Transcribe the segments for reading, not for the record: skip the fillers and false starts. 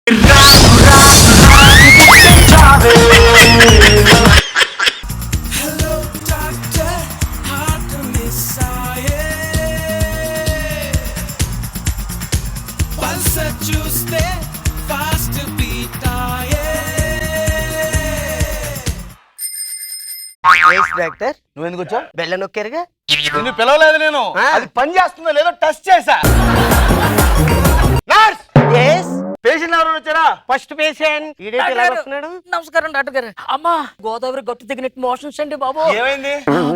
Doctor నువ్వు ఎందుకు వచ్చావు? బెల్ల నొక్కారుగా. నిన్ను పిలవలేదు నేను. అది పని చేస్తుందో లేదో టెస్ట్ చేశా. పేషెంట్ ఎవరు వచ్చారా? ఫస్ట్ పేషెంట్ వస్తున్నాడు. నమస్కారం డాక్టర్ గారు. అమ్మా గోదావరి గట్టు దిగినట్టు మోషన్స్ అండి బాబు. ఏమైంది?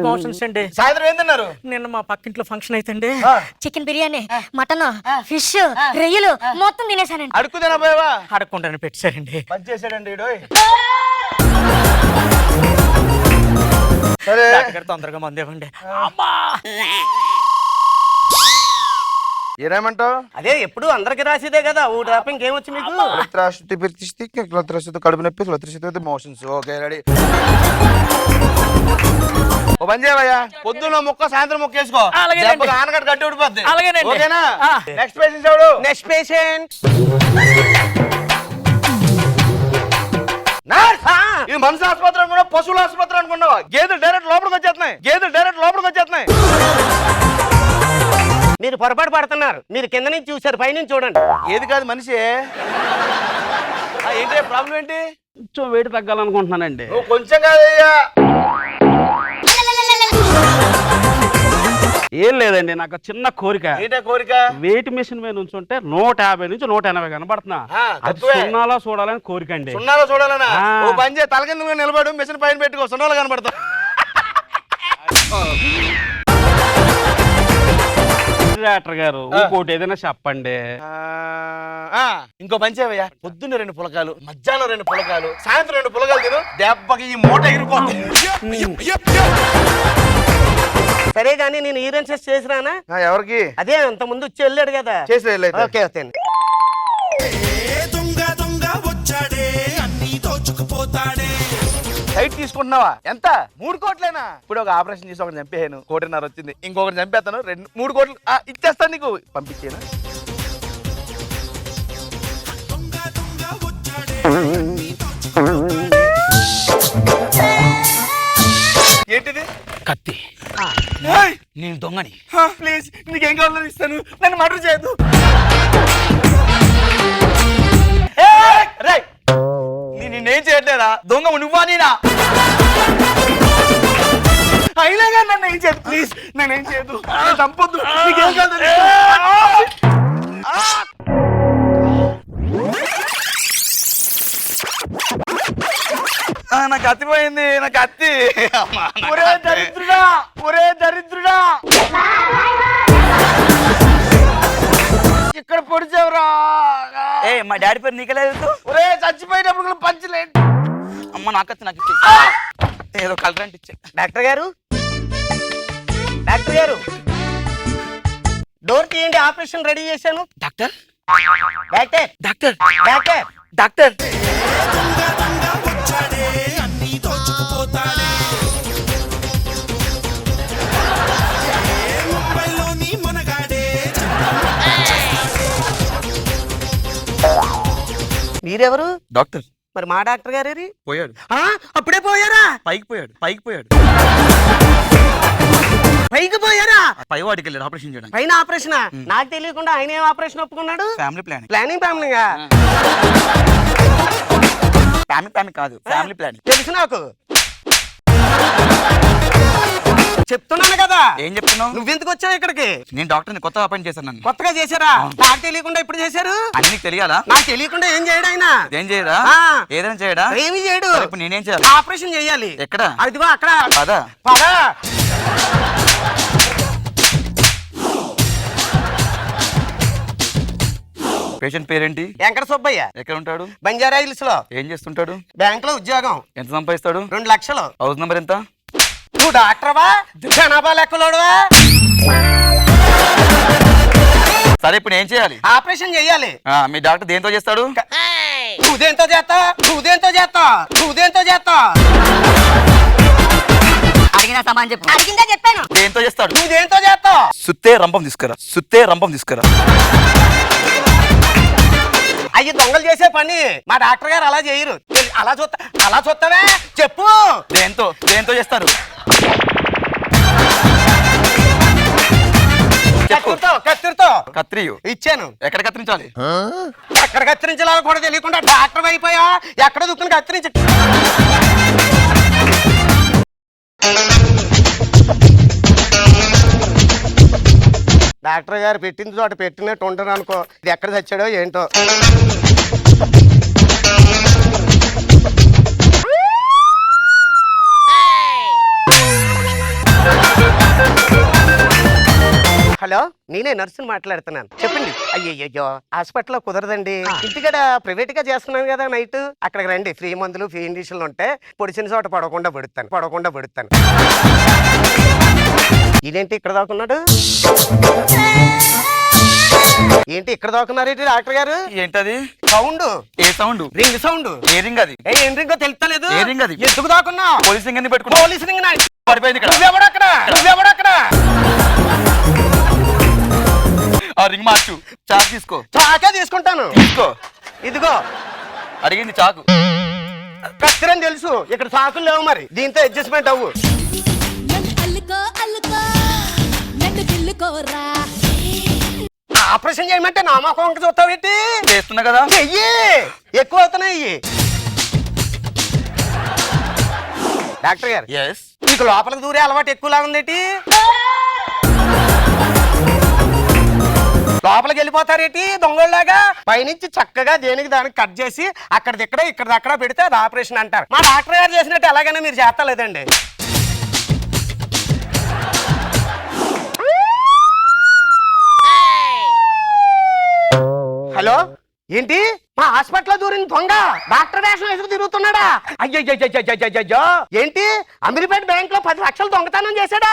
మోషన్స్ అండి. సాయంత్రం ఏం తిన్నారు? నిన్న మా పక్కింట్లో ఫంక్షన్ అయితండి చికెన్ బిర్యానీ, మటన్, ఫిష్, రొయ్యలు మొత్తం తినేసానండి. అడుక్కు తినపోయావా? అడగకుండానే పెట్టారండి. పని చేశాడండి ఈడు. డాక్టర్ గారు తొందరగా మందు ఇవ్వండి. అమ్మా ఏరేమంటావు? అదే ఎప్పుడు అందరికి రాసేదే కదా. ఓ డ్రాప్ ఇంకేమొచ్చు మీకు? కడుపు నొప్పి, మోషన్స్. Okay ready. ఓ పని చేయవయ్యా, పొద్దున్న ముక్క సాయంత్రం ముక్క వేసుకో. ఆనగడ్డ గట్టి ఉడిపోద్ది. ఓకేనా? నెక్స్ట్ పేషెంట్ ఎవడు? నెక్స్ట్ పేషెంట్ ఇది మనిషి ఆసుపత్రి అనుకున్నావు, పశువుల ఆసుపత్రి అనుకున్నావా? గేదెలు డైరెక్ట్ లోపలికి వచ్చేస్తున్నాయి. మీరు పొరపాటు పడుతున్నారు. మీరు కింద నుంచి చూసారు, పైనుంచి చూడండి. ఏది కాదు మనిషి. ఏంటి ప్రాబ్లం ఏంటి? కొంచెం వెయిట్ తగ్గాలనుకుంటున్నానండి. నువ్వు కొంచెం కాదయ్యా. ఏం లేదండి, నాకు చిన్న కోరిక. ఏంటో కోరిక? వెయిట్ మిషన్ మీద నుంచుంటే 150 నుంచి 180 కనబడుతున్నా. అది సున్నాలో చూడాలని కోరిక అండి. సున్నాలో చూడాలనా? ఓ పని చేయ, తలకిందుగా నిలబడు, మిషన్ పైన పెట్టుకో, సున్నాలో కనబడతా. డాక్టర్ గారు ఇంకోటి ఏదైనా చెప్పండి. ఇంకో పని చేయవయ్యా, పొద్దున్న 2 పులకాలు, మధ్యాహ్నం 2 పులకాలు, సాయంత్రం 2 పులకాలు తిను, దెబ్బకి ఈ మూట ఎగిరిపోతుంది. సరే గానీ నేను యూరిన్ టెస్ట్ చేసిరానా? ఎవరికి? అదే అంత ముందు వచ్చి వెళ్ళాడు కదా. చేసి ఓకే ఓకే. సైట్ తీసుకుంటున్నావా? ఎంత? 3 కోట్లేనా? ఇప్పుడు ఒక ఆపరేషన్ చేసి ఒకటి చంపేను, 1.5 కోటి వచ్చింది. ఇంకొకటి చంపేస్తాను, 3 కోట్లు ఇచ్చేస్తాను నీకు. పంపించేనా? ఏంటిది? కత్తి. నేను దొంగని. ప్లీజ్, నీకేం కావాలో ఇస్తాను, నన్ను మర్డర్ చేయొద్దు. నేనేం చేయట్లేదా? దొంగ నువ్వా నేనా? అయినా కానీ నన్ను ఏం చేయదు. ప్లీజ్ నన్ను ఏం చేయదు, చంపొద్దు. నీకేం కాదు. నాకు కత్తి పోయింది, నాకు కత్తి. ఒరే దరిద్రుడా, ఇక్కడ పొడిచావురా. మా డాడీ పేరు నీకెలా తెలుసు? ఒరే చచ్చిపోయినప్పుడు పంచలేదు. అమ్మ నాకత్తి నాకు ఏదో కలరెంట్ ఇచ్చా. డాక్టర్ గారు, డోర్ తీయండి, ఆపరేషన్ రెడీ చేశాను. Doctor doctor doctor doctor doctor మీరెవరు? డాక్టర్. మరి మా డాక్టర్ గారు పోయాడు. అప్పుడే పోయారా? పైకి పోయాడు. పైకి పోయారా? పై వాడికి వెళ్ళాడు ఆపరేషన్ చేయడానికి. పైన ఆపరేషన్? నాకు తెలియకుండా ఆయన ఏం ఆపరేషన్ ఒప్పుకున్నాడు? ఫ్యామిలీ ప్లానింగ్ కాదు, ఫ్యామిలీ ప్లానింగ్. తెలుసు నాకు. చెప్తున్నాను కదా. ఏం చెప్తున్నావు? నువ్వెందుకు వచ్చావు ఇక్కడికి? నేను డాక్టర్ని కొత్తగా అపాయింట్ చేశాను. కొత్తగా చేశారా? నాకు తెలియకుండా ఇప్పుడు చేశారు. అన్ని నీకు తెలియాలా? నాకు తెలియకుండా ఏం చేయడు ఆయన. ఏం చేయడా? ఏదైనా చేయడా? ఏమి చేయడు. ఇప్పుడు నేనేం చేయాలి? ఆపరేషన్ చేయాలి. ఎక్కడ? అదిగో అక్కడ. పదా. పేషెంట్ పేరేంటి? వెంకట సుబ్బయ్య. ఎక్కడ ఉంటాడు? బంజారా హిల్స్ లో. ఏం చేస్తుంటాడు? బ్యాంక్ లో ఉద్యోగం. ఎంత సంపాదిస్తాడు? 2 లక్షలు. హౌస్ నంబర్ ఎంత? నువ్వు డాక్టర్వా? జనాభా లెక్కలోడువా? సరే ఇప్పుడు ఏం చేయాలి? ఆపరేషన్ చెయ్యాలి. మీ డాక్టర్ దేంతో చేస్తాడు? నువ్వుదేంతో చేస్తా అడిగిన సమాన్ చెప్పు. అడిగిందే చెప్పాను. దేంతో చేస్తాడు? నువ్వుదేంతో చేస్తావు? సుత్తే రంపం తీసుకురా. అయ్యి దొంగలు చేసే పని. మా డాక్టర్ గారు అలా చేయరు. అలా చూస్తావే చెప్పు. దేంతో చేస్తారు? కత్తిరితో కత్రియు ఇచ్చాను. ఎక్కడ కత్తిరించాలి? ఎక్కడ కత్తిరించాలో కూడా తెలియకుండా డాక్టర్ అయిపోయా. ఎక్కడ దుక్కుని కత్తిరించి. డాక్టర్ గారు పెట్టిన చోట పెట్టినట్టు ఉంటాను అనుకో. ఇది ఎక్కడ చచ్చాడో ఏంటో. హలో, నేనే నర్సుని మాట్లాడుతున్నాను. చెప్పండి. అయ్యయ్యో, హాస్పిటల్లో కుదరదండి. ఇంటికాడ ప్రైవేట్ గా చేస్తున్నాను కదా నైట్. అక్కడికి రండి. ఫ్రీ మందులు, ఫ్రీ ఇండిషన్లు ఉంటే పొడిచిన చోట పడకుండా పెడుతాను. ఇదేంటి ఇక్కడ దాకున్నాడు? ఏంటి ఇక్కడ దాకున్నారేంటి డాక్టర్ గారు? ఏంటది? సౌండ్. ఏ సౌండ్? Ring sound. ఏ రింగ్ అది? ఏం రింగో తెలుస్తలేదు. ఏ రింగ్ అది? ఎందుకు దాకున్నా? పోలీస్ రింగ్ అని పెట్టుకున్నా. పోలీస్ రింగ్ పడిపోయింది ఇక్కడ. నువ్వెవడక్కడ? ఆ రింగ్ మార్చు. చాకు తీసుకో. చాకే తీసుకుంటాను. తీసుకో. ఇదిగో అడిగింది చాకు. కత్తిరని తెలుసు. ఇక్కడ చాకులు లేవు. మరి దీంతో అడ్జస్ట్మెంట్ అవ్వు. ఆపరేషన్ చేయమంటే నా మొఖం చూస్తావేంటి? చేస్తున్నా కదా. చెయ్యి. ఎక్కువ అవుతున్నాయి. డాక్టర్ గారు, ఎస్. మీకు లోపలికి దూరే అలవాటు ఎక్కువలా ఉందేటి? లోపలికి వెళ్ళిపోతారేటి దొంగలాగా? పైనుంచి చక్కగా దేనికి దానికి కట్ చేసి ఇక్కడ పెడితే అది ఆపరేషన్ అంటారు. మా డాక్టర్ గారు చేసినట్టు ఎలాగైనా మీరు చేస్తలేదండి. హలో, ఏంటి మా హాస్పిటల్లో దూరిన దొంగ డాక్టర్ వేషం వేసుకు తిరుగుతున్నాడా? అయ్యో, ఏంటి అమీర్పేట బ్యాంక్ లో 10 లక్షలు దొంగతనం చేశాడా?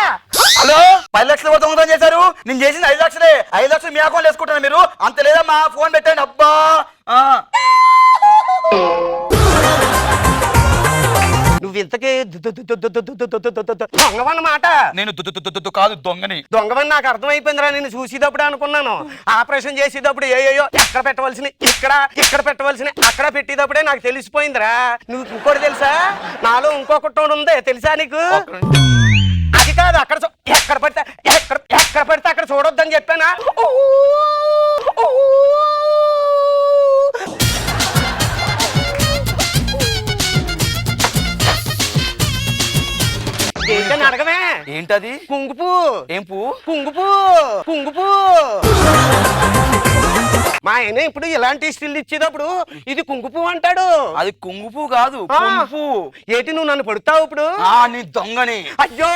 హలో, 10 లక్షలు దొంగతనం చేశారు. నేను చేసింది 5 లక్షలే. 5 లక్షలు మీ అకౌంట్ వేసుకుంటాను. మీరు అంత లేదమ్మా. ఫోన్ పెట్టండి. అబ్బా, నువ్వు ఇంతకీ దొంగవన్నమాట. నేను కాదు, దొంగని. దొంగవని నాకు అర్థమైపోయిందిరా. నేను చూసేటప్పుడు అనుకున్నాను. ఆపరేషన్ చేసేటప్పుడు ఏయో ఎక్కడ పెట్టవలసిన ఇక్కడ పెట్టవలసిన అక్కడ పెట్టేటప్పుడే నాకు తెలిసిపోయిందిరా. నువ్వు ఇంకోటి తెలుసా? నాలో ఇంకొకటి ఉంది తెలుసా నీకు? అది కాదు, ఎక్కడ పడితే అక్కడ చూడొద్దని చెప్పానా? ఏంటని అడగమే. ఏంటది? కుంగుపు. ఏం పువ్వు? కుంగుపు. మా ఆయన ఇప్పుడు ఇలాంటి స్టిల్ ఇచ్చేటప్పుడు ఇది కుంగుపు అంటాడు. అది కుంగుపు కాదు, కుంపు. ఏంటి నువ్వు నన్ను పడుతావు ఇప్పుడు? నీ దొంగని. అయ్యో,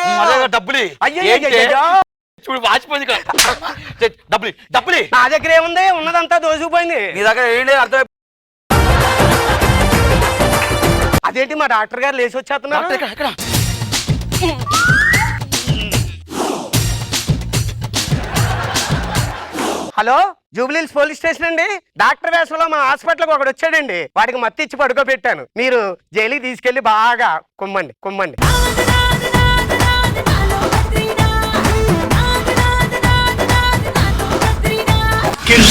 డబ్బులి. అయ్యో, చూడు వాచిపోయింది. డబ్బులి నా దగ్గర ఏముంది? ఉన్నదంతా దోసుకుపోయింది. నీ దగ్గర ఏంటి? అర్థం. అదేంటి మా డాక్టర్ గారు లేచి వచ్చేస్తున్నారు? ఎక్కడ? హలో, జూబ్లీహిల్స్ పోలీస్ స్టేషన్ అండి. డాక్టర్ వేసంలో మా హాస్పిటల్కి ఒకడు వచ్చాడండి. వాడికి మత్తి ఇచ్చి పడుకోబెట్టాను. మీరు జైలుకి తీసుకెళ్లి బాగా కుమ్మండి. Kill